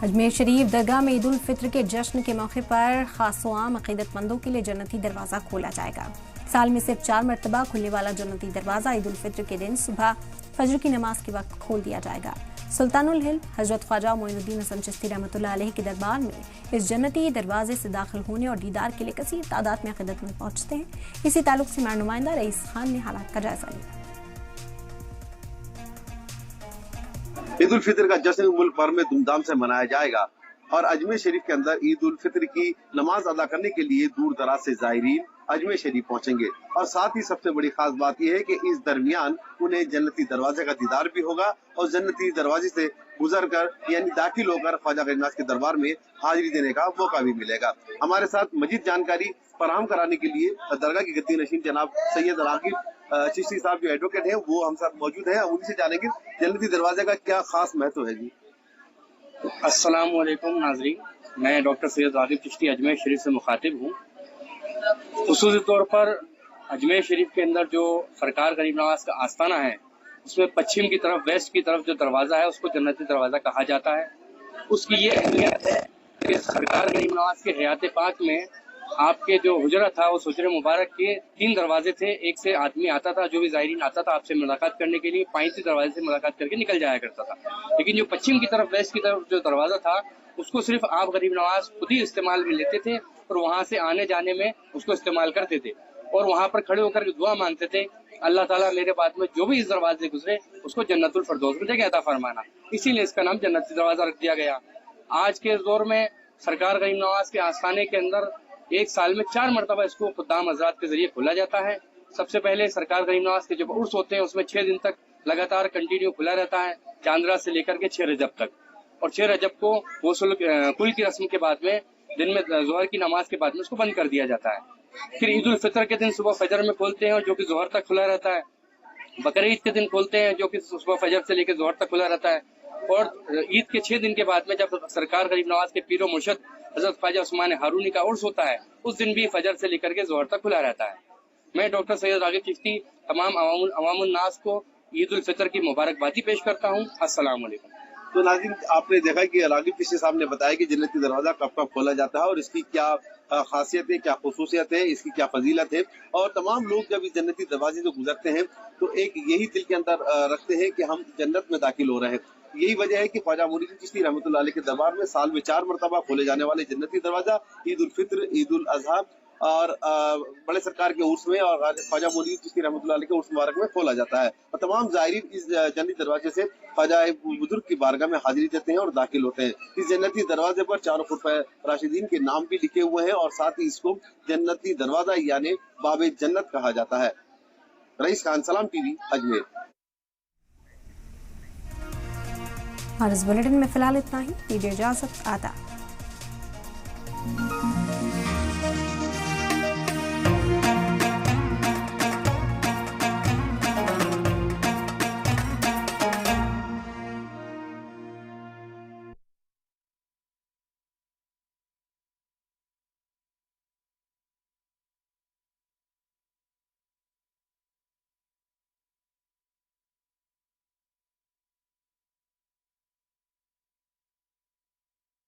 अजमेर शरीफ दरगाह में ईद उल फित्र के जश्न के मौके पर खास व आम अक़ीदतमंदों के लिए जन्नती दरवाज़ा खोला जाएगा। साल में सिर्फ 4 मरतबा खुलने वाला जन्नती दरवाज़ा ईद उल फित्र के दिन सुबह फजर की नमाज के वक्त खोल दिया जाएगा। सुल्तानुल हिंद हजरत ख्वाजा मोइनुद्दीन हसन चिश्ती रहमतुल्लाह अलैह के दरबार में इस जन्नती दरवाजे से दाखिल होने और दीदार के लिए कसीर तादाद में अक़ीदतमंद पहुंचते हैं। इसी ताल्लुक से हमारे नुमाइंदा रईस खान ने हालात का जायजा लिया। ईद उल फित्र का जश्न मुल्क भर में धूमधाम से मनाया जाएगा और अजमेर शरीफ के अंदर ईद उल फित्र की नमाज अदा करने के लिए दूर दराज से ज़ायरीन अजमेर शरीफ पहुंचेंगे। और साथ ही सबसे बड़ी खास बात यह है कि इस दरमियान उन्हें जन्नती दरवाजे का दीदार भी होगा और जन्नती दरवाजे से गुजर कर यानी दाखिल होकर ख्वाजा गरीबनवाज के दरबार में हाजिरी देने का मौका भी मिलेगा। हमारे साथ मजीद जानकारी फराहम कराने के लिए दरगाह की गद्दी नशीन जनाब सैयद रागिब चिश्ती साहब जो एडवोकेट हैं वो हम साथ मौजूद हैं। उनसे जानेंगे जन्नती दरवाजे का क्या खास महत्व है। जी अस्सलाम वालेकुम नाज़रीन, मैं डॉक्टर सैयद रागिब चिश्ती अजमेर शरीफ से मुखातिब हूँ। खुसूसी तौर पर अजमेर शरीफ के अंदर जो सरकार गरीब नवाज का आस्थाना है उसमें पश्चिम की तरफ वेस्ट की तरफ जो दरवाज़ा है उसको जन्नती दरवाज़ा कहा जाता है। उसकी ये अहमियत है कि सरकार गरीब नवाज के हयात पाक में आपके जो हुजरा था उस हुजरे मुबारक के 3 दरवाजे थे। एक से आदमी आता था, जो भी ज़ायरीन आता था आपसे मुलाकात करने के लिए 5 दरवाजे से मुलाकात करके निकल जाया करता था। लेकिन जो पश्चिम की तरफ वेस्ट की तरफ जो दरवाज़ा था उसको सिर्फ आप गरीब नवाज खुद ही इस्तेमाल में लेते थे और वहाँ से आने जाने में उसको इस्तेमाल करते थे और वहाँ पर खड़े होकर दुआ मांगते थे, अल्लाह ताला मेरे बाद में जो भी इस दरवाजे गुजरे उसको जन्नतुल फिरदौस में जगह अता फरमाना। इसीलिए इसका नाम जन्नती दरवाजा रख दिया गया। आज के दौर में सरकार गरीब नवाज के आस्थाने के अंदर एक साल में 4 मरतबा इसको खुद्दाम हज़रात के जरिए खोला जाता है। सबसे पहले सरकार गरीब नवाज के जब उर्स होते हैं उसमें 6 दिन तक लगातार कंटिन्यू खुला रहता है, चांद से लेकर के 6 रजब तक। और 6 रजब को वसूल कुल की रस्म के बाद में दिन में जोहर की नमाज के बाद में उसको बंद कर दिया जाता है। फिर ईद उल फित्र के दिन सुबह फजर में खोलते हैं जो कि जोहर तक खुला रहता है। बकरीद के दिन खोलते हैं जो कि सुबह फजर से लेकर जोहर तक खुला रहता है। और ईद के 6 दिन के बाद में जब सरकार गरीब नवाज के पीरो मुर्शद हजरत ख्वाजा उस्मान हारूनी का उर्स होता है उस दिन भी फजर से लेकर के जोहर तक खुला रहता है। मैं डॉक्टर सैयद रागिब चिश्ती तमाम अवामुन नास को ईद उल फित्र की मुबारकबादी पेश करता हूँ। अस्सलाम वालेकुम। तो नाज़रीन आपने देखा कि रागिब चिश्ती साहब ने बताया कि जन्नती दरवाजा कब कब खोला जाता है और इसकी क्या खासियत है, क्या खुसूसियत है, इसकी क्या फजीलत है। और तमाम लोग जब इस जन्नती दरवाजे से गुजरते हैं तो एक यही दिल के अंदर रखते हैं कि हम जन्नत में दाखिल हो रहे हैं। यही वजह है कि ख्वाजा मोइनुद्दीन चिश्ती रहमतुल्लाह अलैह के दरबार में साल में 4 मरतबा खोले जाने वाले जन्नती दरवाजा ईद उल फित्र, ईद उल अजहा और बड़े सरकार के उर्स में और ख्वाजा मोइनुद्दीन चिश्ती रहमतुल्लाह अलैह के उर्स मुबारक में खोला जाता है। और तमाम ज़ायरीन इस जन्नती दरवाजे से ख्वाजा बुजुर्ग की बारगाह में हाजिरी देते हैं और दाखिल होते हैं। इस जन्नती दरवाजे पर 4 खुलफाए राशिदीन के नाम भी लिखे हुए हैं और साथ ही इसको जन्नती दरवाजा यानी बाबे जन्नत कहा जाता है। रईस खान, सलाम टीवी, अजमेर। और इस बुलेटिन में फिलहाल इतना ही। दीजिए इजाजत, आदाब।